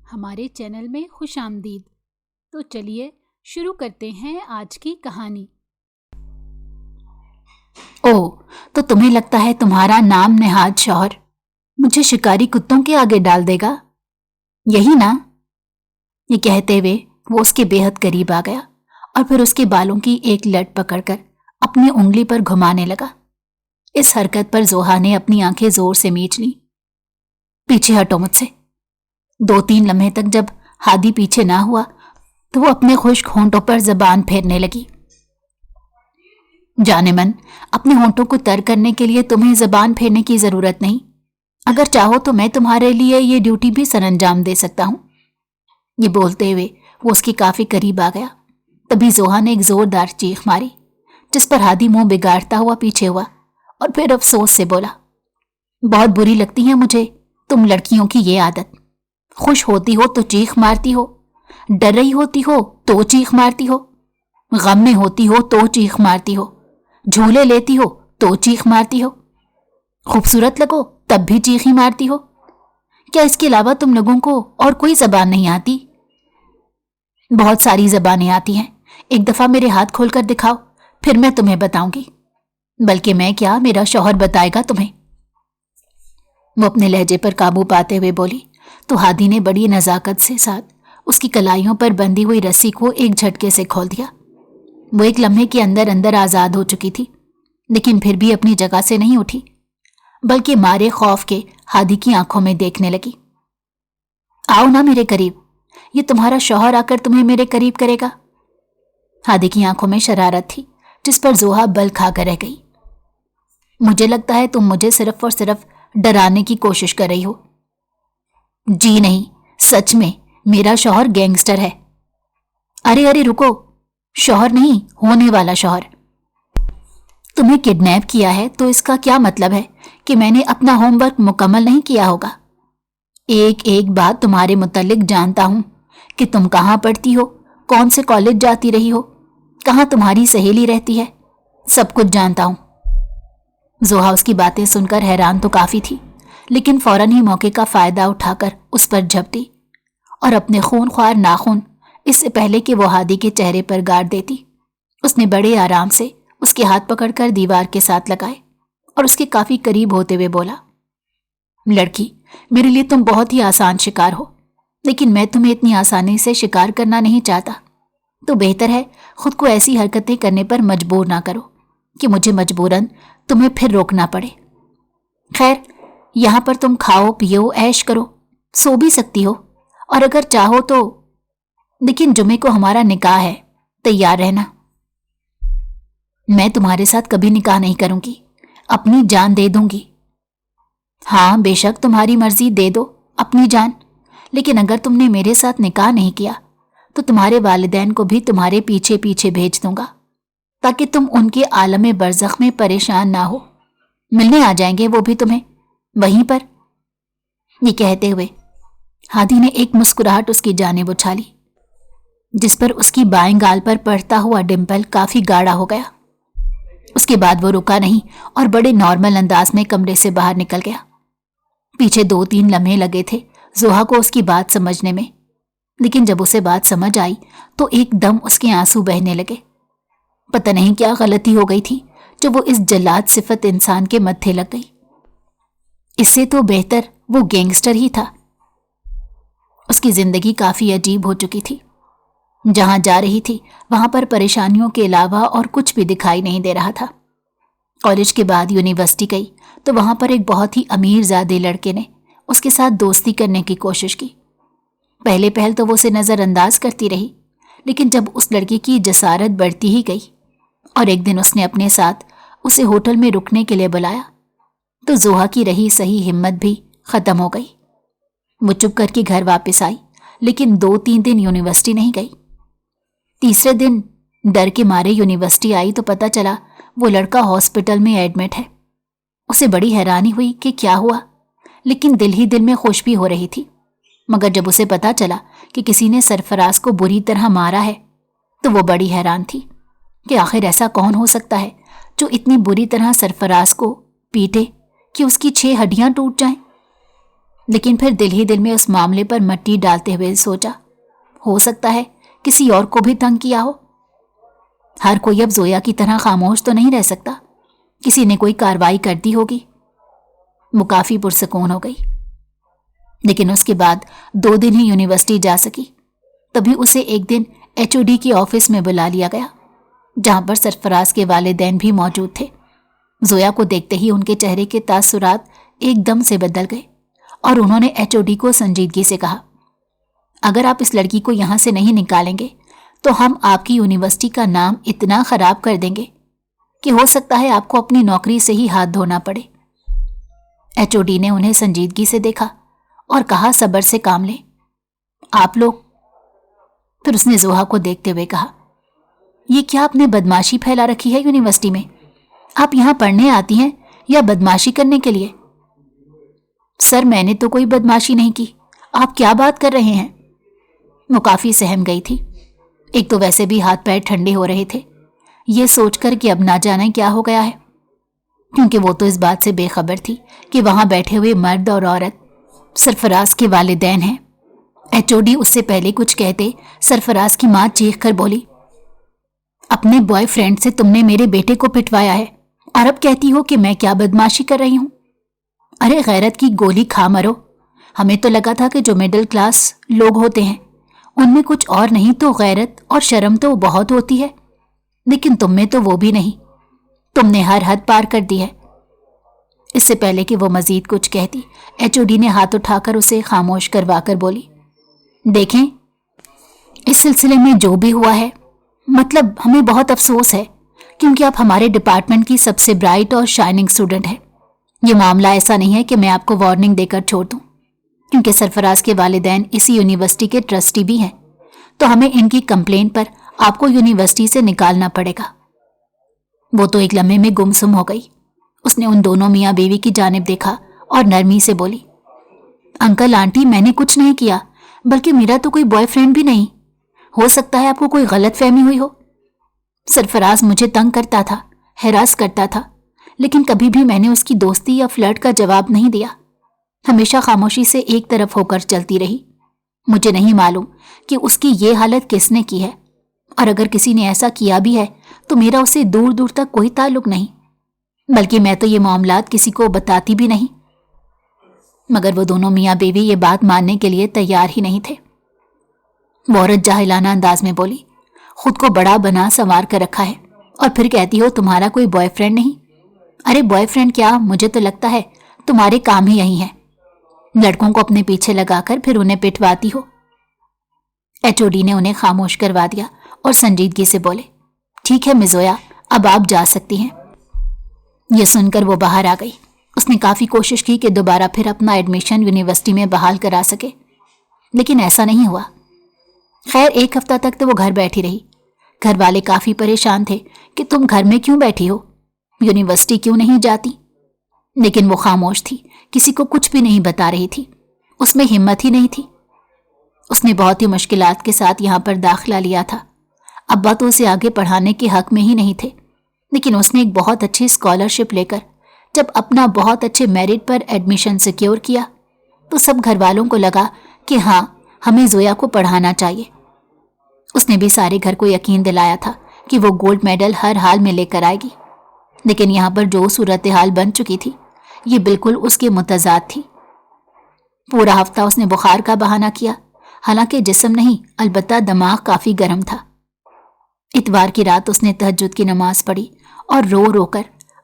ہمارے چینل میں خوش آمدید۔ تو چلیے شروع کرتے ہیں آج کی کہانی۔ تو تمہیں لگتا ہے تمہارا نام نہاد شوہر مجھے شکاری کتوں کے آگے ڈال دے گا، یہی نا؟ یہ کہتے ہوئے وہ اس کے بے حد قریب آ گیا اور پھر اس کے بالوں کی ایک لٹ پکڑ کر اپنی انگلی پر گھمانے لگا۔ اس حرکت پر زوہا نے اپنی آنکھیں زور سے میچ لیں۔ پیچھے ہٹو مجھ سے۔ 2-3 لمحے تک جب ہادی پیچھے نہ ہوا تو وہ اپنے خشک ہونٹوں پر زبان پھیرنے لگی۔ جانے من، اپنے ہونٹوں کو تر کرنے کے لیے تمہیں زبان پھیرنے کی ضرورت نہیں۔ اگر چاہو تو میں تمہارے لیے یہ ڈیوٹی بھی سر انجام دے سکتا ہوں۔ یہ بولتے ہوئے وہ اس کے کافی قریب آ گیا۔ تبھی زوہا نے ایک زوردار چیخ ماری، جس پر ہادی منہ بگاڑتا ہوا پیچھے ہوا اور پھر افسوس سے بولا، بہت بری لگتی ہے مجھے تم لڑکیوں کی یہ عادت۔ خوش ہوتی ہو تو چیخ مارتی ہو، ڈر رہی ہوتی ہو تو چیخ مارتی ہو، غم میں ہوتی ہو تو چیخ مارتی ہو، جھولے لیتی ہو تو چیخ مارتی ہو، خوبصورت لگو تب بھی چیخ ہی مارتی ہو۔ کیا اس کے علاوہ تم لوگوں کو اور کوئی زبان نہیں آتی؟ بہت ساری زبانیں آتی ہیں، ایک دفعہ میرے ہاتھ کھول کر دکھاؤ، پھر میں تمہیں بتاؤں گی۔ بلکہ میں کیا، میرا شوہر بتائے گا تمہیں۔ وہ اپنے لہجے پر قابو پاتے ہوئے بولی تو ہادی نے بڑی نزاکت سے ساتھ اس کی کلائیوں پر بندھی ہوئی رسی کو ایک جھٹکے سے کھول دیا۔ وہ ایک لمحے کے اندر اندر آزاد ہو چکی تھی، لیکن پھر بھی اپنی جگہ سے نہیں اٹھی، بلکہ مارے خوف کے ہادی کی آنکھوں میں دیکھنے لگی۔ آؤ نا میرے قریب، یہ تمہارا شوہر آ کر تمہیں میرے قریب کرے گا۔ ہادی کی آنکھوں میں شرارت تھی، جس پر زوہا بل کھا کر رہ گئی۔ مجھے لگتا ہے تم مجھے صرف اور صرف ڈرانے کی کوشش کر رہی ہو۔ جی نہیں، سچ میں میرا شوہر گینگسٹر ہے۔ ارے رکو، شوہر نہیں، ہونے والا شوہر۔ تمہیں کڈنیپ کیا ہے تو اس کا کیا مطلب ہے کہ میں نے اپنا ہوم ورک مکمل نہیں کیا ہوگا؟ ایک بات تمہارے متعلق جانتا ہوں کہ تم کہاں پڑھتی ہو، کون سے کالج جاتی رہی ہو، کہاں تمہاری سہیلی رہتی ہے، سب کچھ جانتا ہوں۔ زوہا اس کی باتیں سن کر حیران تو کافی تھی، لیکن فوراً ہی موقع کا فائدہ اٹھا کر اس پر جھپٹی اور اپنے خون خوار ناخن اس سے پہلے کہ وہ ہادی کے چہرے پر گاڑ دیتی، اس نے بڑے آرام سے اس کے ہاتھ پکڑ کر دیوار کے ساتھ لگائے اور اس کے کافی قریب ہوتے ہوئے بولا، لڑکی، میرے لیے تم بہت ہی آسان شکار ہو، لیکن میں تمہیں اتنی آسانی سے شکار کرنا نہیں چاہتا، تو بہتر ہے خود کو ایسی حرکتیں کرنے پر مجبور نہ کرو کہ مجھے مجبوراً تمہیں پھر روکنا پڑے۔ خیر، یہاں پر تم کھاؤ پیو عیش کرو، سو بھی سکتی ہو، اور اگر چاہو تو، لیکن جمعے کو ہمارا نکاح ہے، تیار رہنا۔ میں تمہارے ساتھ کبھی نکاح نہیں کروں گی، اپنی جان دے دوں گی۔ ہاں بے شک تمہاری مرضی، دے دو اپنی جان، لیکن اگر تم نے میرے ساتھ نکاح نہیں کیا تو تمہارے والدین کو بھی تمہارے پیچھے پیچھے بھیج دوں گا، تاکہ تم ان کے عالم برزخ میں پریشان نہ ہو۔ ملنے آ جائیں گے وہ بھی تمہیں وہیں پر۔ یہ کہتے ہوئے ہادی نے ایک مسکراہٹ اس کی جانب اچھالی، جس پر اس کی بائیں گال پر پڑتا ہوا ڈمپل کافی گاڑھا ہو گیا۔ اس کے بعد وہ رکا نہیں اور بڑے نارمل انداز میں کمرے سے باہر نکل گیا۔ پیچھے 2-3 لمحے لگے تھے زوہا کو اس کی بات سمجھنے میں، لیکن جب اسے بات سمجھ آئی تو ایک دم اس کے آنسو بہنے لگے۔ پتہ نہیں کیا غلطی ہو گئی تھی جو وہ اس جلاد صفت انسان کے متھے لگ گئی۔ اس سے تو بہتر وہ گینگسٹر ہی تھا۔ اس کی زندگی کافی عجیب ہو چکی تھی، جہاں جا رہی تھی وہاں پر پریشانیوں کے علاوہ اور کچھ بھی دکھائی نہیں دے رہا تھا۔ کالج کے بعد یونیورسٹی گئی تو وہاں پر ایک بہت ہی امیر زادے لڑکے نے اس کے ساتھ دوستی کرنے کی کوشش کی۔ پہلے پہل تو وہ اسے نظر انداز کرتی رہی، لیکن جب اس لڑکی کی جسارت بڑھتی ہی گئی اور ایک دن اس نے اپنے ساتھ اسے ہوٹل میں رکنے کے لیے بلایا تو زوہا کی رہی صحیح ہمت بھی ختم ہو گئی۔ وہ چپ کر کے گھر واپس آئی، لیکن 2-3 دن یونیورسٹی نہیں گئی۔ تیسرے دن ڈر کے مارے یونیورسٹی آئی تو پتہ چلا وہ لڑکا ہاسپٹل میں ایڈمٹ ہے۔ اسے بڑی حیرانی ہوئی کہ کیا ہوا، لیکن دل ہی دل میں خوش بھی ہو رہی تھی، مگر جب اسے پتہ چلا کہ کسی نے سرفراز کو بری طرح مارا ہے تو وہ بڑی حیران تھی کہ آخر ایسا کون ہو سکتا ہے جو اتنی بری طرح سرفراز کو پیٹے کہ اس کی 6 ہڈیاں ٹوٹ جائیں۔ لیکن پھر دل ہی دل میں اس معاملے پر مٹی ڈالتے ہوئے سوچا، ہو سکتا ہے کسی اور کو بھی تنگ کیا ہو۔ ہر کوئی اب زویا کی طرح خاموش تو نہیں رہ سکتا، کسی نے کوئی کارروائی کر دی ہوگی۔ وہ کافی پرسکون ہو گئی، لیکن اس کے بعد 2 دن ہی یونیورسٹی جا سکی۔ تبھی اسے ایک دن HOD کی آفس میں بلا لیا گیا، جہاں پر سرفراز کے والدین بھی موجود تھے۔ زویا کو دیکھتے ہی ان کے چہرے کے تاثرات ایک دم سے بدل گئے اور انہوں نے HOD کو سنجیدگی سے کہا، اگر آپ اس لڑکی کو یہاں سے نہیں نکالیں گے تو ہم آپ کی یونیورسٹی کا نام اتنا خراب کر دیں گے کہ ہو سکتا ہے آپ کو اپنی نوکری سے ہی ہاتھ دھونا پڑے۔ HOD نے انہیں سنجیدگی سے دیکھا اور کہا، صبر سے کام لیں آپ لوگ۔ پھر اس نے زوہا کو دیکھتے ہوئے کہا، یہ کیا آپ نے بدماشی پھیلا رکھی ہے یونیورسٹی میں؟ آپ یہاں پڑھنے آتی ہیں یا بدماشی کرنے کے لیے؟ سر، میں نے تو کوئی بدماشی نہیں کی، آپ کیا بات کر رہے ہیں؟ وہ کافی سہم گئی تھی، ایک تو ویسے بھی ہاتھ پیر ٹھنڈے ہو رہے تھے، یہ سوچ کر کہ اب نہ جانے کیا ہو گیا ہے، کیونکہ وہ تو اس بات سے بے خبر تھی کہ وہاں بیٹھے ہوئے مرد اور عورت سرفراز کے والدین ہیں۔ HOD اس سے پہلے کچھ کہتے سرفراز کی ماں چیخ کر بولی، اپنے بوائے فرینڈ سے تم نے میرے بیٹے کو پٹوایا ہے اور اب کہتی ہو کہ میں کیا بدماشی کر رہی ہوں؟ ارے غیرت کی گولی کھا مرو، ہمیں تو لگا تھا کہ جو مڈل کلاس لوگ ہوتے ہیں ان میں کچھ اور نہیں تو غیرت اور شرم تو بہت ہوتی ہے، لیکن تم میں تو وہ بھی نہیں، تم نے ہر حد پار کر دی ہے۔ اس سے پہلے کہ وہ مزید کچھ کہتی، HOD نے ہاتھ اٹھا کر اسے خاموش کروا کر بولی، دیکھیں اس سلسلے میں جو بھی ہوا ہے، مطلب ہمیں بہت افسوس ہے، کیونکہ آپ ہمارے ڈپارٹمنٹ کی سب سے برائٹ اور شائننگ اسٹوڈنٹ ہے۔ یہ معاملہ ایسا نہیں ہے کہ میں آپ کو وارننگ دے کر چھوڑ دوں، کیونکہ سرفراز کے والدین اسی یونیورسٹی کے ٹرسٹی بھی ہیں، تو ہمیں ان کی کمپلین پر آپ کو یونیورسٹی سے نکالنا پڑے گا۔ وہ تو ایک لمحے میں گمسم ہو گئی۔ اس نے ان دونوں میاں بیوی کی جانب دیکھا اور نرمی سے بولی، انکل آنٹی، میں نے کچھ نہیں کیا، بلکہ میرا تو کوئی بوائے فرینڈ بھی نہیں، ہو سکتا ہے آپ کو کوئی غلط فہمی ہوئی ہو۔ سرفراز مجھے تنگ کرتا تھا، ہراس کرتا تھا، لیکن کبھی بھی میں نے اس کی دوستی یا فلرٹ کا جواب نہیں دیا، ہمیشہ خاموشی سے ایک طرف ہو کر چلتی رہی۔ مجھے نہیں معلوم کہ اس کی یہ حالت کس نے کی ہے، اور اگر کسی نے ایسا کیا بھی ہے تو میرا اسے دور دور تک کوئی تعلق نہیں، بلکہ میں تو یہ معاملات کسی کو بتاتی بھی نہیں۔ مگر وہ دونوں میاں بیوی یہ بات ماننے کے لیے تیار ہی نہیں تھے۔ وہ عورت جاہلانہ انداز میں بولی، خود کو بڑا بنا سنوار کر رکھا ہے اور پھر کہتی ہو تمہارا کوئی بوائے فرینڈ نہیں؟ ارے بوائے فرینڈ کیا، مجھے تو لگتا ہے تمہارے کام ہی یہی ہے، لڑکوں کو اپنے پیچھے لگا کر پھر انہیں پٹواتی ہو۔ HOD نے انہیں خاموش کروا دیا اور سنجیدگی سے بولے، ٹھیک ہے مس زویا، اب آپ جا سکتی ہیں۔ یہ سن کر وہ باہر آ گئی۔ اس نے کافی کوشش کی کہ دوبارہ پھر اپنا ایڈمیشن یونیورسٹی میں بحال کرا سکے، لیکن ایسا نہیں ہوا۔ خیر 1 ہفتہ تک تو وہ گھر بیٹھی رہی۔ گھر والے کافی پریشان تھے کہ تم گھر میں کیوں بیٹھی ہو، یونیورسٹی کیوں نہیں جاتی؟ لیکن وہ خاموش تھی، کسی کو کچھ بھی نہیں بتا رہی تھی، اس میں ہمت ہی نہیں تھی۔ اس نے بہت ہی مشکلات کے ساتھ یہاں پر داخلہ لیا تھا۔ ابا تو اسے آگے پڑھانے کے حق میں ہی نہیں تھے، لیکن اس نے ایک بہت اچھی اسکالرشپ لے کر جب اپنا بہت اچھے میرٹ پر ایڈمیشن سیکیور کیا تو سب گھر والوں کو لگا کہ ہاں ہمیں زویا کو پڑھانا چاہیے۔ اس نے بھی سارے گھر کو یقین دلایا تھا کہ وہ گولڈ میڈل ہر حال میں لے کر آئے گی، لیکن یہاں پر جو صورتحال بن چکی تھی یہ بالکل اس کے متضاد تھی۔ پورا ہفتہ اس نے بخار کا بہانہ کیا، حالانکہ جسم نہیں البتہ دماغ کافی گرم تھا۔ اتوار کی رات اس نے تہجد کی نماز پڑھی اور رو رو کر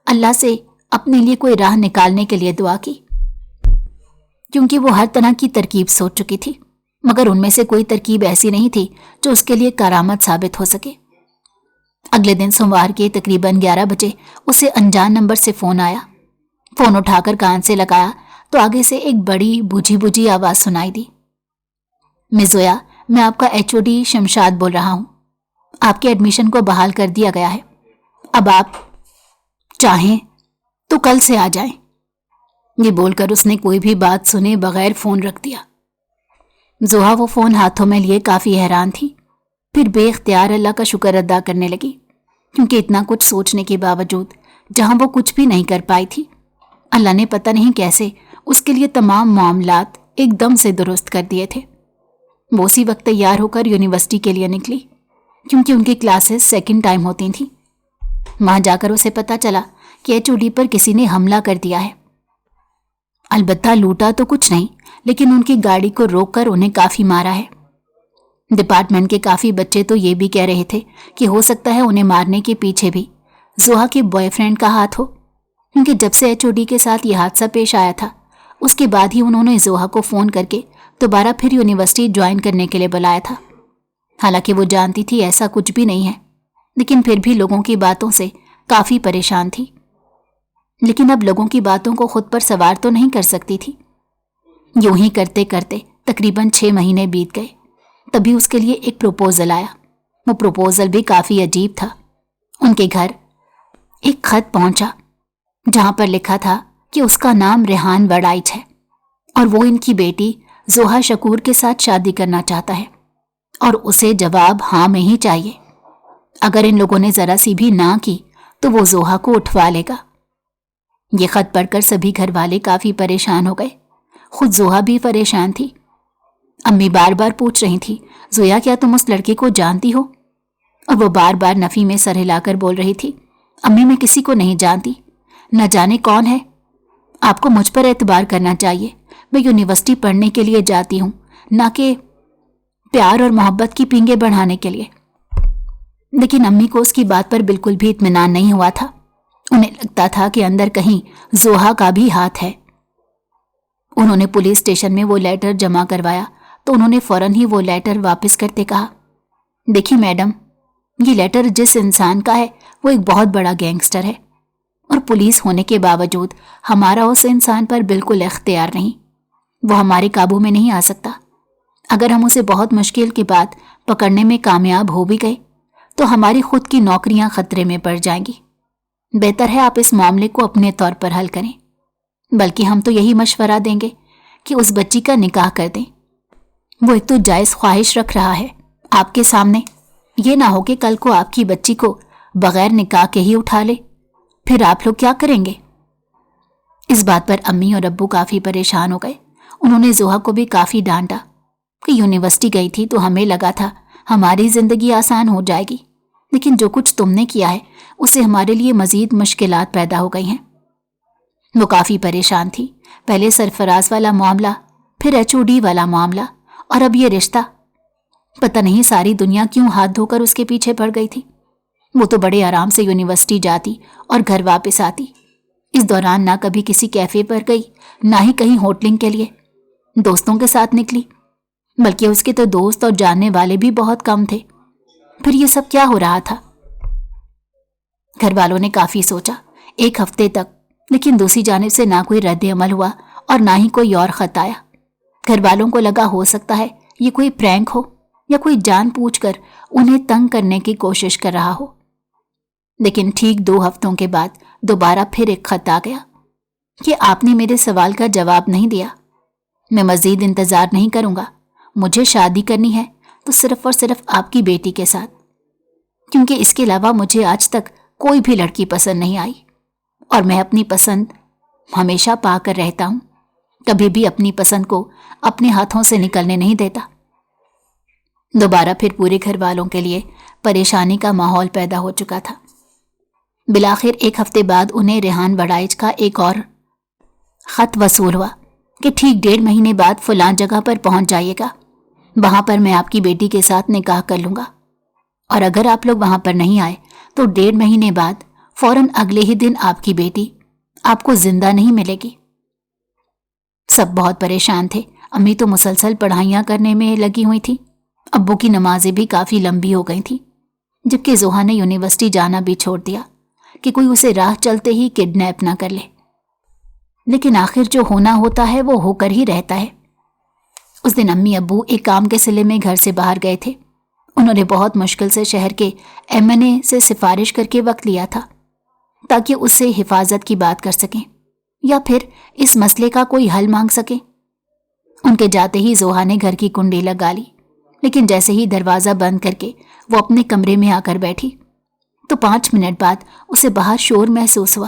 اللہ سے اپنے لیے کوئی راہ نکالنے کے لیے دعا کی، کیونکہ وہ ہر طرح کی ترکیب سوچ چکی تھی، مگر ان میں سے کوئی ترکیب ایسی نہیں تھی جو اس کے لیے کارآمد ثابت ہو سکے۔ اگلے دن سوموار کے تقریباً 11 بجے اسے انجان نمبر سے فون آیا۔ فون اٹھا کر کان سے لگایا تو آگے سے ایک بڑی بجھی بجھی آواز سنائی دی، مس زویا، میں آپ کا HOD شمشاد بول رہا ہوں، آپ کے ایڈمیشن کو بحال کر دیا گیا ہے، اب آپ چاہیں تو کل سے آ جائیں۔ یہ بول کر اس نے کوئی بھی بات سنے بغیر فون رکھ دیا۔ زوہا وہ فون ہاتھوں میں لیے کافی حیران تھی، پھر بے اختیار اللہ کا شکر ادا کرنے لگی، کیونکہ اتنا کچھ سوچنے کے باوجود جہاں وہ کچھ بھی نہیں کر پائی تھی، اللہ نے پتہ نہیں کیسے اس کے لیے تمام معاملات ایک دم سے درست کر دیے تھے۔ وہ اسی وقت تیار ہو کر یونیورسٹی کے لیے نکلی، کیونکہ ان کی کلاسز سیکنڈ ٹائم ہوتی تھیں۔ وہاں جا کر اسے پتا چلا کہ HOD پر کسی نے حملہ کر دیا ہے۔ البتہ لوٹا تو کچھ نہیں، لیکن ان کی گاڑی کو روک کر انہیں کافی مارا ہے۔ ڈپارٹمنٹ کے کافی بچے تو یہ بھی کہہ رہے تھے کہ ہو سکتا ہے انہیں مارنے کے پیچھے بھی زوہا کے بوائے فرینڈ کا ہاتھ ہو، کیونکہ جب سے HOD کے ساتھ یہ حادثہ پیش آیا تھا اس کے بعد ہی انہوں نے زوہا کو فون کر کے دوبارہ پھر یونیورسٹی جوائن کرنے کے لیے بلایا تھا۔ حالانکہ وہ جانتی تھی ایسا کچھ بھی نہیں ہے، لیکن پھر بھی لوگوں کی باتوں سے کافی پریشان تھی۔ لیکن اب لوگوں کی باتوں کو خود پر سوار تو نہیں کر سکتی تھی۔ یوں ہی کرتے کرتے تقریباً 6 مہینے بیت گئے، تبھی اس کے لیے ایک پروپوزل آیا۔ وہ پروپوزل بھی کافی عجیب تھا۔ ان کے گھر ایک خط پہنچا جہاں پر لکھا تھا کہ اس کا نام ریحان وڑائچ ہے اور وہ ان کی بیٹی زوہا شکور کے ساتھ شادی کرنا چاہتا ہے، اور اسے جواب ہاں میں ہی چاہیے۔ اگر ان لوگوں نے ذرا سی بھی نہ کی تو وہ زوہا کو اٹھوا لے گا۔ یہ خط پڑھ کر سبھی گھر والے کافی پریشان ہو گئے، خود زوہا بھی پریشان تھی۔ امی بار بار پوچھ رہی تھی، زویا کیا تم اس لڑکے کو جانتی ہو؟ اور وہ بار بار نفی میں سر ہلا کر بول رہی تھی، امی میں کسی کو نہیں جانتی، نہ جانے کون ہے۔ آپ کو مجھ پر اعتبار کرنا چاہیے، میں یونیورسٹی پڑھنے کے لیے جاتی ہوں، نہ کہ پیار اور محبت کی پینگیں بڑھانے کے لیے۔ لیکن امی کو اس کی بات پر بالکل بھی اطمینان نہیں ہوا تھا۔ انہیں لگتا تھا کہ اندر کہیں زوہا کا بھی ہاتھ ہے۔ انہوں نے پولیس اسٹیشن میں وہ لیٹر جمع کروایا تو انہوں نے فوراً ہی وہ لیٹر واپس کرتے کہا، دیکھیے میڈم، یہ لیٹر جس انسان کا ہے وہ ایک بہت بڑا گینگسٹر ہے، اور پولیس ہونے کے باوجود ہمارا اس انسان پر بالکل اختیار نہیں۔ وہ ہمارے قابو میں نہیں آ سکتا۔ اگر ہم اسے بہت مشکل کے بعد پکڑنے میں کامیاب ہو بھی گئے تو ہماری خود کی نوکریاں خطرے میں پڑ جائیں گی۔ بہتر ہے آپ اس معاملے کو اپنے طور پر حل کریں، بلکہ ہم تو یہی مشورہ دیں گے کہ اس بچی کا نکاح کر دیں۔ وہ ایک تو جائز خواہش رکھ رہا ہے آپ کے سامنے، یہ نہ ہو کہ کل کو آپ کی بچی کو بغیر نکاح کے ہی اٹھا لے، پھر آپ لوگ کیا کریں گے؟ اس بات پر امی اور ابو کافی پریشان ہو گئے۔ انہوں نے زوہا کو بھی کافی ڈانٹا کہ یونیورسٹی گئی تھی تو ہمیں لگا تھا ہماری زندگی آسان ہو جائے گی، لیکن جو کچھ تم نے کیا ہے اسے ہمارے لیے مزید مشکلات پیدا ہو گئی ہیں۔ وہ کافی پریشان تھی، پہلے سرفراز والا معاملہ، پھر HOD والا معاملہ، اور اب یہ رشتہ۔ پتہ نہیں ساری دنیا کیوں ہاتھ دھو کر اس کے پیچھے پڑ گئی تھی۔ وہ تو بڑے آرام سے یونیورسٹی جاتی اور گھر واپس آتی۔ اس دوران نہ کبھی کسی کیفے پر گئی، نہ ہی کہیں ہوٹلنگ کے لیے دوستوں کے ساتھ نکلی، بلکہ اس کے تو دوست اور جاننے والے بھی بہت کم تھے۔ پھر یہ سب کیا ہو رہا تھا؟ گھر والوں نے کافی سوچا، 1 ہفتے تک، لیکن دوسری جانب سے نہ کوئی رد عمل ہوا اور نہ ہی کوئی اور خط آیا۔ گھر والوں کو لگا ہو سکتا ہے یہ کوئی پرینک ہو یا کوئی جان پوچھ کر انہیں تنگ کرنے کی کوشش کر رہا ہو۔ لیکن ٹھیک 2 ہفتوں کے بعد دوبارہ پھر ایک خط آ گیا کہ آپ نے میرے سوال کا جواب نہیں دیا، میں مزید انتظار نہیں کروں گا، مجھے شادی کرنی ہے تو صرف اور صرف آپ کی بیٹی کے ساتھ، کیونکہ اس کے علاوہ مجھے آج تک کوئی بھی لڑکی پسند نہیں آئی، اور میں اپنی پسند ہمیشہ پا کر رہتا ہوں، کبھی بھی اپنی پسند کو اپنے ہاتھوں سے نکلنے نہیں دیتا۔ دوبارہ پھر پورے گھر والوں کے لیے پریشانی کا ماحول پیدا ہو چکا تھا۔ بالآخر 1 ہفتے بعد انہیں ریحان وڑائچ کا ایک اور خط وصول ہوا کہ ٹھیک 1.5 مہینے بعد فلاں جگہ پر پہنچ جائیے گا، وہاں پر میں آپ کی بیٹی کے ساتھ نکاح کر لوں گا، اور اگر آپ لوگ وہاں پر نہیں آئے تو 1.5 مہینے بعد فوراً اگلے ہی دن آپ کی بیٹی آپ کو زندہ نہیں ملے گی۔ سب بہت پریشان تھے۔ امی تو مسلسل پڑھائیاں کرنے میں لگی ہوئی تھی، ابو کی نمازیں بھی کافی لمبی ہو گئی تھیں، جبکہ زوہا نے یونیورسٹی جانا بھی چھوڑ دیا کہ کوئی اسے راہ چلتے ہی کڈنیپ نہ کر لے۔ لیکن آخر جو ہونا ہوتا ہے وہ ہو کر ہی رہتا ہے۔ اس دن امی ابو ایک کام کے سلے میں گھر سے باہر گئے تھے۔ انہوں نے بہت مشکل سے شہر کے MNA سے سفارش کر کے وقت لیا تھا تاکہ اس سے حفاظت کی بات کر سکیں یا پھر اس مسئلے کا کوئی حل مانگ سکیں۔ ان کے جاتے ہی زوہا نے گھر کی کنڈی لگا لی، لیکن جیسے ہی دروازہ بند کر کے وہ اپنے کمرے میں آ کر بیٹھی تو 5 منٹ بعد اسے باہر شور محسوس ہوا۔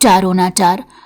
4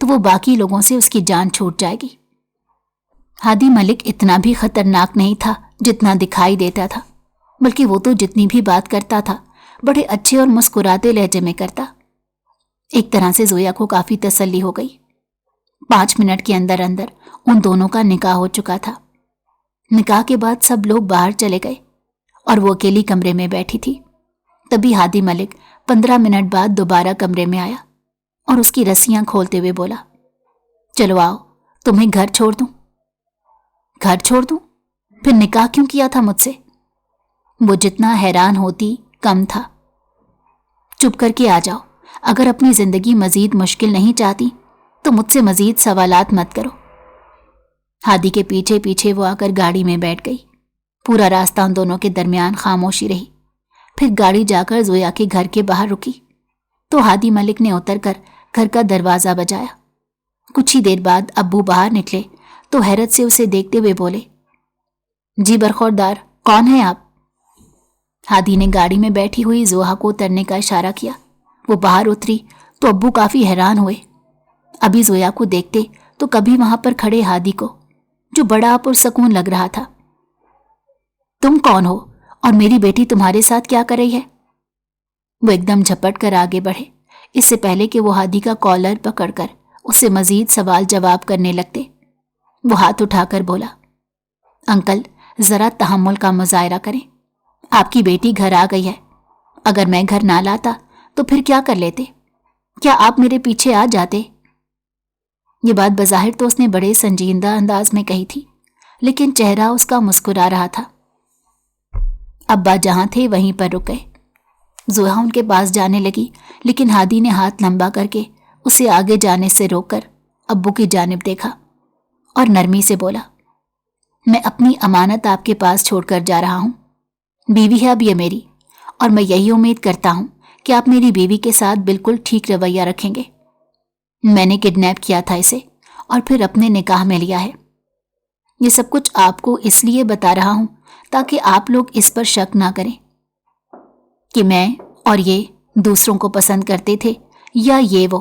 تو وہ باقی لوگوں سے اس کی جان چھوٹ جائے گی۔ ہادی ملک اتنا بھی خطرناک نہیں تھا جتنا دکھائی دیتا تھا، بلکہ وہ تو جتنی بھی بات کرتا تھا بڑے اچھے اور مسکراتے لہجے میں کرتا۔ ایک طرح سے زویا کو کافی تسلی ہو گئی۔ 5 منٹ کے اندر اندر ان دونوں کا نکاح ہو چکا تھا۔ نکاح کے بعد سب لوگ باہر چلے گئے اور وہ اکیلی کمرے میں بیٹھی تھی۔ تبھی ہادی ملک 15 منٹ بعد دوبارہ کمرے میں آیا اور اس کی رسیاں کھولتے ہوئے بولا، چلو آؤ، تمہیں گھر چھوڑ دوں۔ گھر چھوڑ دوں؟ پھر نکاح کیوں کیا تھا مجھ سے؟ وہ جتنا حیران ہوتی کم تھا۔ چپ کر کے آ جاؤ، اگر اپنی زندگی مزید مشکل نہیں چاہتی تو مجھ سے مزید سوالات مت کرو۔ ہادی کے پیچھے پیچھے وہ آ کر گاڑی میں بیٹھ گئی۔ پورا راستہ ان دونوں کے درمیان خاموشی رہی۔ پھر گاڑی جا کر زویا کے گھر کے باہر رکی تو ہادی ملک نے اتر کر گھر کا دروازہ بجایا۔ کچھ ہی دیر بعد ابو باہر نکلے تو حیرت سے اسے دیکھتے ہوئے بولے، جی برخوردار، کون ہیں آپ؟ ہادی نے گاڑی میں بیٹھی ہوئی زوہا کو اترنے کا اشارہ کیا۔ وہ باہر اتری تو ابو کافی حیران ہوئے۔ ابھی زویا کو دیکھتے تو کبھی وہاں پر کھڑے ہادی کو، جو بڑا پرسکون لگ رہا تھا۔ تم کون ہو اور میری بیٹی تمہارے ساتھ کیا کر رہی ہے؟ وہ ایک دم جھپٹ کر آگے بڑھے، اس سے پہلے کہ وہ ہادی کا کالر پکڑ کر اس سے مزید سوال جواب کرنے لگتے۔ وہ ہاتھ اٹھا کر بولا، انکل ذرا تحمل کا مظاہرہ کریں، آپ کی بیٹی گھر آ گئی ہے۔ اگر میں گھر نہ لاتا تو پھر کیا کر لیتے؟ کیا آپ میرے پیچھے آ جاتے؟ یہ بات بظاہر تو اس نے بڑے سنجیدہ انداز میں کہی تھی، لیکن چہرہ اس کا مسکرا رہا تھا۔ ابا جہاں تھے وہیں پر رک گئے۔ زویا ان کے پاس جانے لگی، لیکن ہادی نے ہاتھ لمبا کر کے اسے آگے جانے سے روک کر ابو کی جانب دیکھا اور نرمی سے بولا، میں اپنی امانت آپ کے پاس چھوڑ کر جا رہا ہوں۔ بیوی ہے اب یہ میری، اور میں یہی امید کرتا ہوں کہ آپ میری بیوی کے ساتھ بالکل ٹھیک رویہ رکھیں گے۔ میں نے کڈنیپ کیا تھا اسے اور پھر اپنے نکاح میں لیا ہے۔ یہ سب کچھ آپ کو اس لیے بتا رہا ہوں تاکہ آپ لوگ اس پر شک نہ کریں کہ میں اور یہ دوسروں کو پسند کرتے تھے یا یہ وہ۔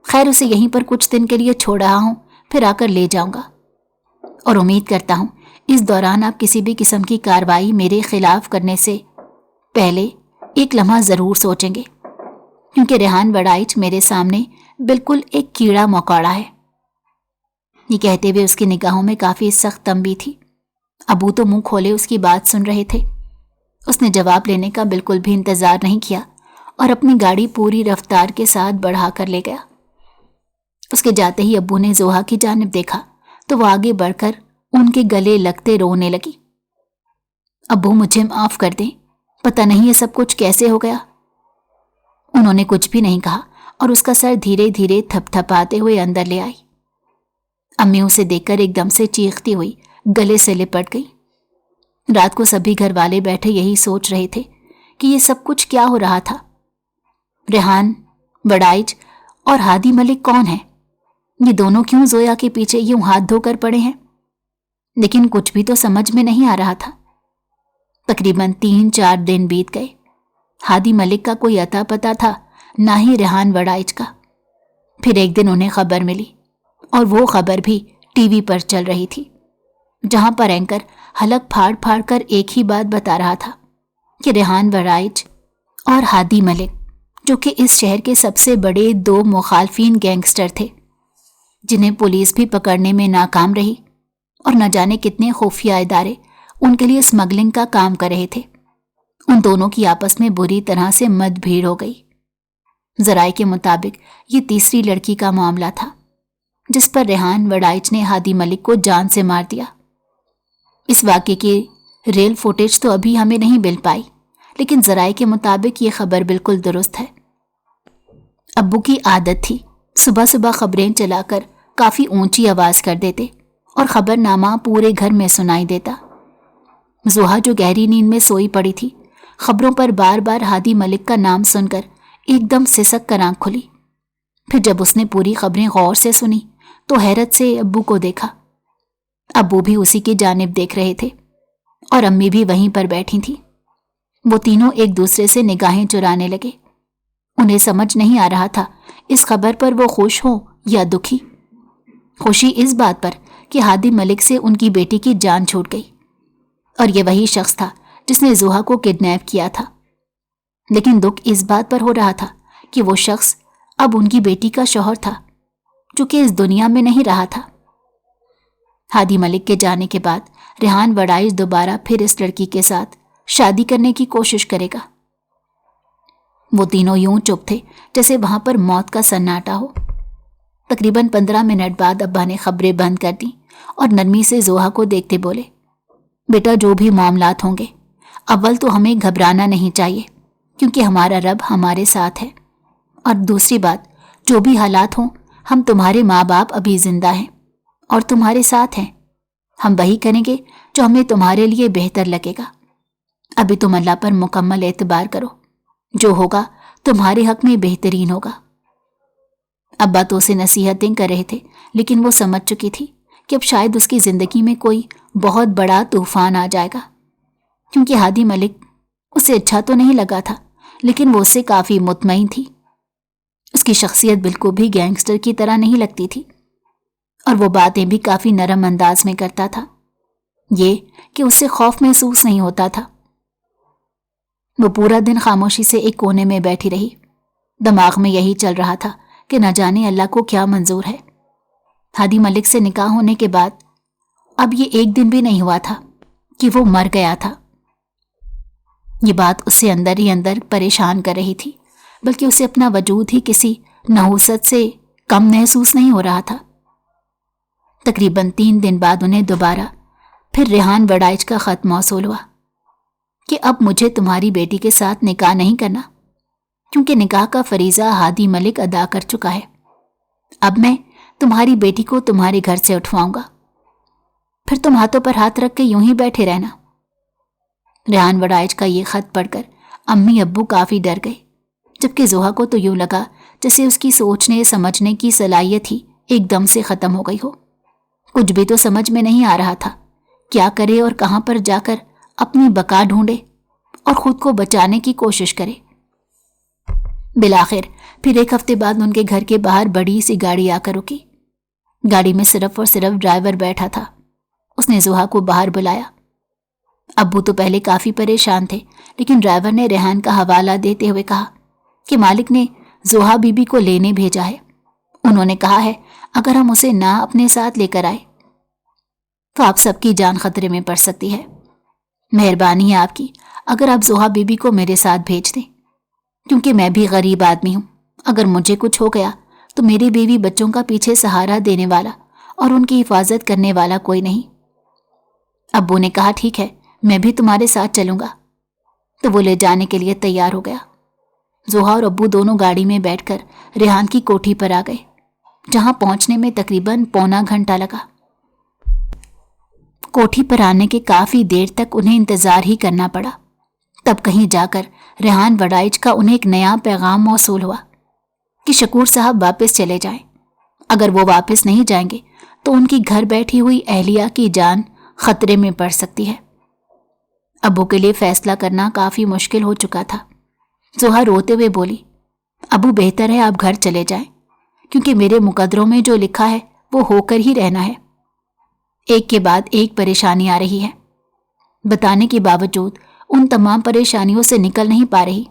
خیر، اسے یہیں پر کچھ دن کے لیے چھوڑ رہا ہوں، پھر آ کر لے جاؤں گا، اور امید کرتا ہوں اس دوران آپ کسی بھی قسم کی کارروائی میرے خلاف کرنے سے پہلے ایک لمحہ ضرور سوچیں گے، کیونکہ ریحان وڑائچ میرے سامنے بالکل ایک کیڑا مکوڑا ہے۔ یہ کہتے ہوئے اس کی نگاہوں میں کافی سخت تنبیہ تھی۔ ابو تو منہ کھولے اس کی بات سن رہے تھے۔ اس نے جواب لینے کا بالکل بھی انتظار نہیں کیا اور اپنی گاڑی پوری رفتار کے ساتھ بڑھا کر لے گیا۔ اس کے جاتے ہی ابو نے زوہا کی جانب دیکھا تو وہ آگے بڑھ کر ان کے گلے لگتے رونے لگی۔ ابو مجھے معاف کر دیں، پتہ نہیں یہ سب کچھ کیسے ہو گیا۔ انہوں نے کچھ بھی نہیں کہا اور اس کا سر دھیرے دھیرے تھپ تھپاتے ہوئے اندر لے آئی۔ امی اسے دیکھ کر ایک دم سے چیختی ہوئی گلے سے لپٹ گئی۔ رات کو سبھی گھر والے بیٹھے یہی سوچ رہے تھے کہ یہ سب کچھ کیا ہو رہا تھا۔ ریحان وڑائچ اور ہادی ملک کون ہیں؟ یہ دونوں کیوں زویا کے پیچھے یوں ہاتھ دھو کر پڑے ہیں؟ لیکن کچھ بھی تو سمجھ میں نہیں آ رہا تھا۔ تقریباً 3-4 دن بیت گئے۔ ہادی ملک کا کوئی اتا پتہ تھا، نہ ہی ریحان وڑائچ کا۔ پھر ایک دن انہیں خبر ملی، اور وہ خبر بھی ٹی وی پر چل رہی تھی، جہاں پر اینکر حلق پھاڑ پھاڑ کر ایک ہی بات بتا رہا تھا کہ ریحان وڑائچ اور ہادی ملک، جو کہ اس شہر کے سب سے بڑے 2 مخالفین گینگسٹر تھے، جنہیں پولیس بھی پکڑنے میں ناکام رہی، اور نہ جانے کتنے خفیہ ادارے ان کے لیے اسمگلنگ کا کام کر رہے تھے، ان دونوں کی آپس میں بری طرح سے مد بھیڑ ہو گئی۔ ذرائع کے مطابق یہ تیسری لڑکی کا معاملہ تھا، جس پر ریحان وڑائچ نے ہادی ملک کو جان سے مار دیا۔ اس واقعے کی ریل فوٹیج تو ابھی ہمیں نہیں مل پائی، لیکن ذرائع کے مطابق یہ خبر بالکل درست ہے۔ ابو کی عادت تھی صبح صبح خبریں چلا کر کافی اونچی آواز کر دیتے اور خبر نامہ پورے گھر میں سنائی دیتا۔ زوہا جو گہری نیند میں سوئی پڑی تھی، خبروں پر بار بار ہادی ملک کا نام سن کر ایک دم سسک کر آنکھ کھلی۔ پھر جب اس نے پوری خبریں غور سے سنی تو حیرت سے ابو کو دیکھا۔ ابو بھی اسی کی جانب دیکھ رہے تھے اور امی بھی وہیں پر بیٹھی تھیں۔ وہ تینوں ایک دوسرے سے نگاہیں چرانے لگے انہیں سمجھ نہیں آ رہا تھا اس خبر پر وہ خوش ہوں یا دکھی۔ خوشی اس بات پر کہ ہادی ملک سے ان کی بیٹی کی جان چھوٹ گئی، اور یہ وہی شخص تھا جس نے زوہا کو کڈنیپ کیا تھا۔ لیکن دکھ اس بات پر ہو رہا تھا کہ وہ شخص اب ان کی بیٹی کا شوہر تھا، جو کہ اس دنیا میں نہیں رہا تھا۔ ہادی ملک کے جانے کے بعد ریحان وڑائچ دوبارہ پھر اس لڑکی کے ساتھ شادی کرنے کی کوشش کرے گا۔ وہ تینوں یوں چپ تھے جیسے وہاں پر موت کا سناٹا ہو۔ تقریباً 15 منٹ بعد ابا نے خبریں بند کر دیں اور نرمی سے زوہا کو دیکھتے بولے، بیٹا جو بھی معاملات ہوں گے، اول تو ہمیں گھبرانا نہیں چاہیے کیونکہ ہمارا رب ہمارے ساتھ ہے، اور دوسری بات، جو بھی حالات ہوں ہم تمہارے ماں باپ ابھی زندہ ہیں اور تمہارے ساتھ ہیں۔ ہم وہی کریں گے جو ہمیں تمہارے لیے بہتر لگے گا۔ ابھی تم اللہ پر مکمل اعتبار کرو، جو ہوگا تمہارے حق میں بہترین ہوگا۔ ابا تو اسے نصیحتیں کر رہے تھے، لیکن وہ سمجھ چکی تھی کہ اب شاید اس کی زندگی میں کوئی بہت بڑا طوفان آ جائے گا، کیونکہ ہادی ملک اسے اچھا تو نہیں لگا تھا، لیکن وہ اس سے کافی مطمئن تھی۔ اس کی شخصیت بالکل بھی گینگسٹر کی طرح نہیں لگتی تھی، اور وہ باتیں بھی کافی نرم انداز میں کرتا تھا، یہ کہ اس سے خوف محسوس نہیں ہوتا تھا۔ وہ پورا دن خاموشی سے ایک کونے میں بیٹھی رہی، دماغ میں یہی چل رہا تھا کہ نہ جانے اللہ کو کیا منظور ہے۔ ہادی ملک سے نکاح ہونے کے بعد اب یہ ایک دن بھی نہیں ہوا تھا کہ وہ مر گیا تھا۔ یہ بات اسے اندر ہی اندر پریشان کر رہی تھی، بلکہ اسے اپنا وجود ہی کسی نحوست سے کم محسوس نہیں ہو رہا تھا۔ تقریباً 3 دن بعد انہیں دوبارہ پھر ریحان وڑائچ کا خط موصول ہوا کہ اب مجھے تمہاری بیٹی کے ساتھ نکاح نہیں کرنا، کیونکہ نکاح کا فریضہ ہادی ملک ادا کر چکا ہے۔ اب میں تمہاری بیٹی کو تمہارے گھر سے اٹھواؤں گا، پھر تم ہاتھوں پر ہاتھ رکھ کے یوں ہی بیٹھے رہنا۔ ریحان وڑائچ کا یہ خط پڑھ کر امی ابو کافی ڈر گئے، جبکہ زوہا کو تو یوں لگا جیسے اس کی سوچنے سمجھنے کی صلاحیت ہی ایک دم سے ختم ہو گئی ہو۔ کچھ بھی تو سمجھ میں نہیں آ رہا تھا، کیا کرے اور کہاں پر جا کر اپنی بقا ڈھونڈے اور خود کو بچانے کی کوشش کرے۔ بالآخر پھر 1 ہفتے بعد ان کے گھر کے باہر بڑی سی گاڑی آ کر رکی۔ گاڑی میں صرف اور صرف ڈرائیور بیٹھا تھا۔ اس نے زوہا کو باہر بلایا۔ ابو تو پہلے کافی پریشان تھے، لیکن ڈرائیور نے ریحان کا حوالہ دیتے ہوئے کہا کہ مالک نے زوہا بی بی کو لینے بھیجا ہے۔ انہوں نے کہا ہے اگر ہم اسے نہ اپنے ساتھ لے کر آئے تو آپ سب کی جان خطرے میں پڑ سکتی ہے۔ مہربانی ہے آپ کی اگر آپ زوہا بی بی کو میرے ساتھ بھیج دیں، کیونکہ میں بھی غریب آدمی ہوں۔ اگر مجھے کچھ ہو گیا تو میری بیوی بچوں کا پیچھے سہارا دینے والا اور ان کی حفاظت کرنے والا کوئی نہیں۔ ابو نے کہا ٹھیک ہے، میں بھی تمہارے ساتھ چلوں گا، تو وہ لے جانے کے لیے تیار ہو گیا۔ زوہا اور ابو دونوں گاڑی میں بیٹھ کر ریحان کی کوٹھی پر آ گئے، جہاں پہنچنے میں تقریباً پونا گھنٹہ لگا۔ کوٹھی پر آنے کے کافی دیر تک انہیں انتظار ہی کرنا پڑا، تب کہیں جا کر ریحان وڑائچ کا انہیں ایک نیا پیغام موصول ہوا کہ شکور صاحب واپس چلے جائیں۔ اگر وہ واپس نہیں جائیں گے تو ان کی گھر بیٹھی ہوئی اہلیہ کی جان خطرے میں پڑ سکتی ہے۔ ابو کے لیے فیصلہ کرنا کافی مشکل ہو چکا تھا۔ زوہا روتے ہوئے بولی، ابو بہتر ہے آپ گھر چلے جائیں، کیونکہ میرے مقدروں میں جو لکھا ہے وہ ہو کر ہی رہنا ہے۔ ایک کے بعد ایک پریشانی آ رہی ہے، بتانے کے باوجود ان تمام پریشانیوں سے نکل نہیں پا رہی۔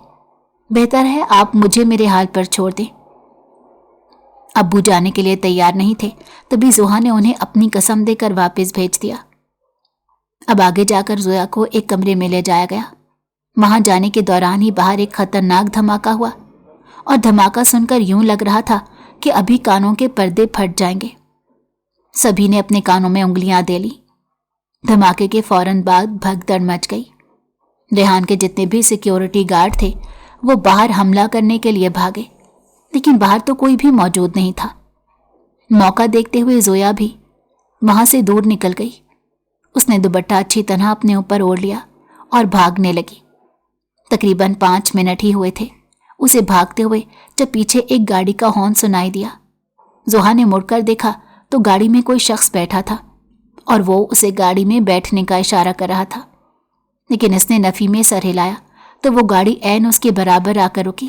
بہتر ہے آپ مجھے میرے حال پر چھوڑ دیں۔ ابو جانے کے لیے تیار نہیں تھے، تبھی زوہا نے انہیں اپنی قسم دے کر واپس بھیج دیا۔ اب آگے جا کر زویا کو ایک کمرے میں لے جایا گیا۔ وہاں جانے کے دوران ہی باہر ایک خطرناک دھماکہ ہوا، اور دھماکہ سن کر یوں لگ رہا تھا کہ ابھی کانوں کے پردے پھٹ جائیں گے۔ سبھی نے اپنے کانوں میں انگلیاں دے لی۔ دھماکے کے فوراً بعد بھگدڑ مچ گئی۔ ریحان کے جتنے بھی سیکیورٹی گارڈ تھے وہ باہر حملہ کرنے کے لیے بھاگے، لیکن باہر تو کوئی بھی موجود نہیں تھا۔ موقع دیکھتے ہوئے زویا بھی وہاں سے دور نکل گئی۔ اس نے دوپٹہ اچھی طرح اپنے اوپر اوڑھ لیا اور بھاگنے لگی۔ تقریباً 5 منٹ ہی ہوئے تھے اسے بھاگتے ہوئے جب پیچھے ایک گاڑی کا ہارن سنائی دیا۔ زوہا نے مڑ کر دیکھا تو گاڑی میں کوئی شخص بیٹھا تھا، اور وہ اسے گاڑی میں بیٹھنے کا اشارہ کر رہا تھا، لیکن اس نے نفی میں سر ہلایا تو وہ گاڑی عین اس کے برابر آ کر رکی۔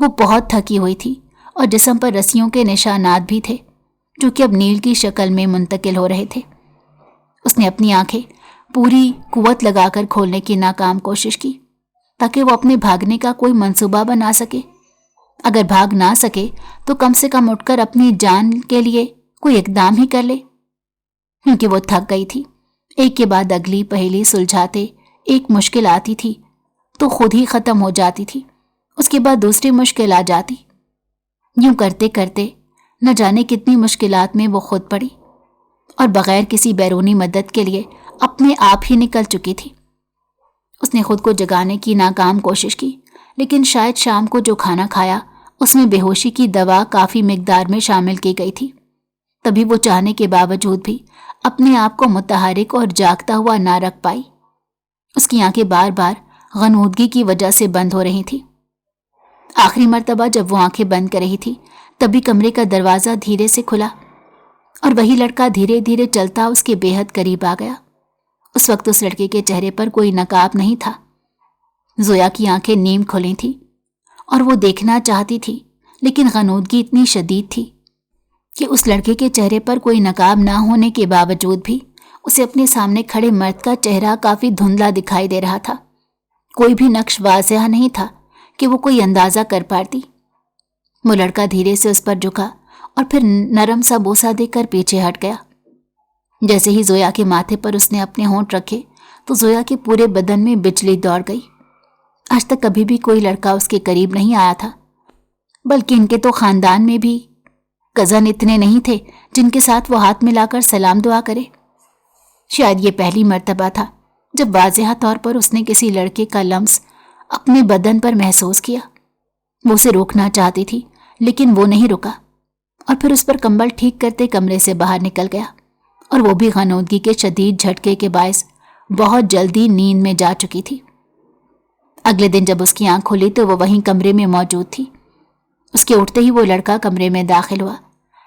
وہ بہت تھکی ہوئی تھی اور جسم پر رسیوں کے نشانات بھی تھے جو کہ اب نیل کی شکل میں منتقل ہو رہے تھے۔ اس نے اپنی آنکھیں پوری قوت لگا کر کھولنے کی ناکام کوشش کی تاکہ وہ اپنے بھاگنے کا کوئی منصوبہ بنا سکے۔ اگر بھاگ نہ سکے تو کم سے کم اٹھ کر اپنی جان کے لیے کوئی اقدام ہی کر لے، کیونکہ وہ تھک گئی تھی۔ ایک کے بعد اگلی پہیلی سلجھاتے ایک مشکل آتی تھی تو خود ہی ختم ہو جاتی تھی، اس کے بعد دوسری مشکل آ جاتی۔ یوں کرتے کرتے نہ جانے کتنی مشکلات میں وہ خود پڑی اور بغیر کسی بیرونی مدد کے لیے اپنے آپ ہی نکل چکی تھی۔ اس نے خود کو جگانے کی ناکام کوشش کی، لیکن شاید شام کو جو کھانا کھایا اس میں بے ہوشی کی دوا کافی مقدار میں شامل کی گئی تھی، تبھی وہ چاہنے کے باوجود بھی اپنے آپ کو متحرک اور جاگتا ہوا نہ رکھ پائی۔ اس کی آنکھیں بار بار غنودگی کی وجہ سے بند ہو رہی تھی۔ آخری مرتبہ جب وہ آنکھیں بند کر رہی تھی تبھی کمرے کا دروازہ دھیرے سے کھلا اور وہی لڑکا دھیرے دھیرے چلتا اس کے بے حد قریب آ گیا۔ اس وقت اس لڑکے کے چہرے پر کوئی نقاب نہیں تھا۔ زویا کی آنکھیں نیم کھلی تھیں اور وہ دیکھنا چاہتی تھی، لیکن غنودگی اتنی شدید تھی کہ اس لڑکے کے چہرے پر کوئی نقاب نہ ہونے کے باوجود بھی اسے اپنے سامنے کھڑے مرد کا چہرہ کافی دھندلا دکھائی دے رہا تھا۔ کوئی بھی نقش واضح نہیں تھا کہ وہ کوئی اندازہ کر پاتی۔ وہ لڑکا دھیرے سے اس پر جھکا اور پھر نرم سا بوسہ دے کر پیچھے ہٹ گیا۔ جیسے ہی زویا کے ماتھے پر اس نے اپنے ہونٹ رکھے تو زویا کے پورے بدن میں بجلی دوڑ گئی۔ آج تک کبھی بھی کوئی لڑکا اس کے قریب نہیں آیا تھا، بلکہ ان کے تو خاندان میں بھی کزن اتنے نہیں تھے جن کے ساتھ وہ ہاتھ ملا کر سلام دعا کرے۔ شاید یہ پہلی مرتبہ تھا جب واضح طور پر اس نے کسی لڑکے کا لمس اپنے بدن پر محسوس کیا۔ وہ اسے روکنا چاہتی تھی لیکن وہ نہیں رکا، اور پھر اس پر کمبل ٹھیک کرتے کمرے سے باہر نکل گیا، اور وہ بھی غنودگی کے شدید جھٹکے کے باعث بہت جلدی نیند میں جا چکی تھی۔ اگلے دن جب اس کی آنکھ کھلی تو وہ وہیں کمرے میں موجود تھی۔ اس کے اٹھتے ہی وہ لڑکا کمرے میں داخل ہوا،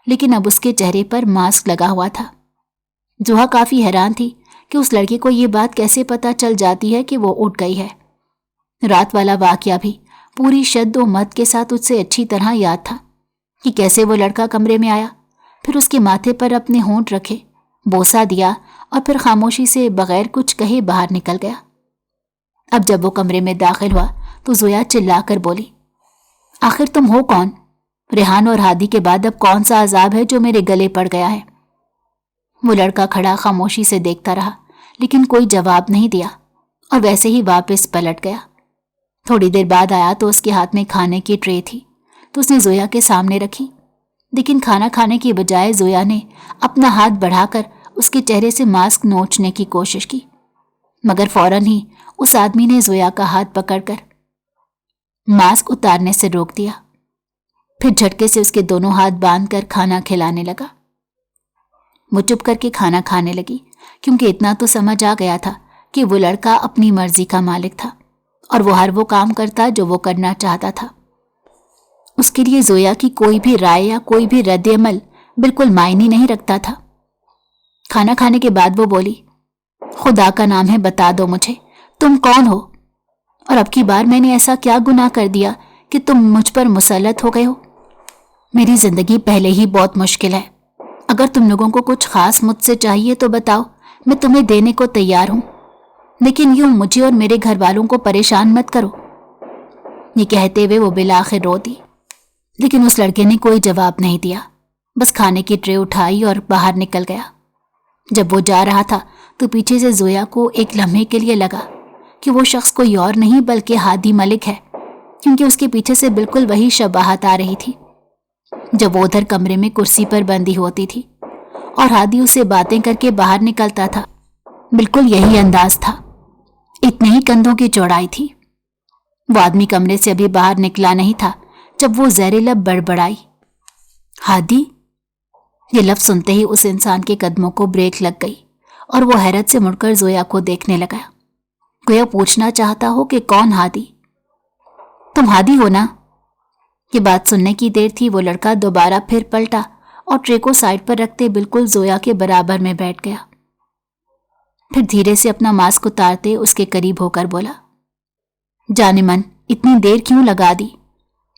لیکن اب اس کے چہرے پر ماسک لگا ہوا تھا۔ زوہا کافی حیران تھی کہ اس لڑکے کو یہ بات کیسے پتہ چل جاتی ہے کہ وہ اٹھ گئی ہے۔ رات والا واقعہ بھی پوری شد و مت کے ساتھ اس سے اچھی طرح یاد تھا کہ کیسے وہ لڑکا کمرے میں آیا، پھر اس کے ماتھے پر اپنے ہونٹ رکھے، بوسہ دیا اور پھر خاموشی سے بغیر کچھ کہے باہر نکل گیا۔ اب جب وہ کمرے میں داخل ہوا تو زویا چلا کر بولی، آخر تم ہو کون؟ ریحان اور ہادی کے بعد اب کون سا عذاب ہے جو میرے گلے پڑ گیا ہے؟ وہ لڑکا کھڑا خاموشی سے دیکھتا رہا لیکن کوئی جواب نہیں دیا اور ویسے ہی واپس پلٹ گیا۔ تھوڑی دیر بعد آیا تو اس کے ہاتھ میں کھانے کی ٹرے تھی تو اس نے زویا کے سامنے رکھی، لیکن کھانا کھانے کی بجائے زویا نے اپنا ہاتھ بڑھا کر اس کے چہرے سے ماسک نوچنے کی کوشش کی، مگر فوراً ہی اس آدمی نے زویا کا ہاتھ پکڑ کر ماسک اتارنے سے روک دیا، پھر جھٹکے سے اس کے دونوں ہاتھ باندھ کر کھانا کھلانے لگا۔ وہ چپ کر کے کھانا کھانے لگی کیونکہ اتنا تو سمجھ آ گیا تھا کہ وہ لڑکا اپنی مرضی کا مالک تھا اور وہ ہر وہ کام کرتا جو وہ کرنا چاہتا تھا۔ اس کے لیے زویا کی کوئی بھی رائے یا کوئی بھی رد عمل بالکل معنی نہیں رکھتا تھا۔ کھانا کھانے کے بعد وہ بولی، خدا کا نام ہے بتا دو مجھے تم کون ہو، اور اب کی بار میں نے ایسا کیا گناہ کر دیا کہ تم مجھ پر مسلط ہو گئے ہو؟ میری زندگی پہلے ہی بہت مشکل ہے، اگر تم لوگوں کو کچھ خاص مجھ سے چاہیے تو بتاؤ، میں تمہیں دینے کو تیار ہوں، لیکن یوں مجھے اور میرے گھر والوں کو پریشان مت کرو۔ یہ کہتے ہوئے وہ بالآخر رو دی، لیکن اس لڑکے نے کوئی جواب نہیں دیا، بس کھانے کی ٹرے اٹھائی اور باہر نکل گیا۔ جب وہ جا رہا تھا تو پیچھے سے زویا کو ایک لمحے کے لیے لگا کہ وہ شخص کوئی اور نہیں بلکہ ہادی ملک ہے، کیونکہ اس کے پیچھے سے بالکل وہی شباہت آ رہی تھی جب وہ ادھر کمرے میں کرسی پر بندھی ہوتی تھی اور ہادی اسے باتیں کر کے باہر نکلتا تھا۔ بالکل یہی انداز تھا، اتنے ہی کندھوں کی چوڑائی تھی۔ وہ آدمی کمرے سے ابھی باہر نکلا نہیں تھا جب وہ زیر لب بڑبڑائی، ہادی؟ یہ لفظ سنتے ہی اس انسان کے قدموں کو بریک لگ گئی اور وہ حیرت سے مڑ کر زویا کو دیکھنے لگا، گویا پوچھنا چاہتا ہو کہ کون ہادی؟ تم ہادی ہو نا؟ یہ بات سننے کی دیر تھی وہ لڑکا دوبارہ پھر پلٹا اور ٹرے کو سائڈ پر رکھتے بالکل زویا کے برابر میں بیٹھ گیا، پھر دھیرے سے اپنا ماسک اتارتے اس کے قریب ہو کر بولا، جان من اتنی دیر کیوں لگا دی؟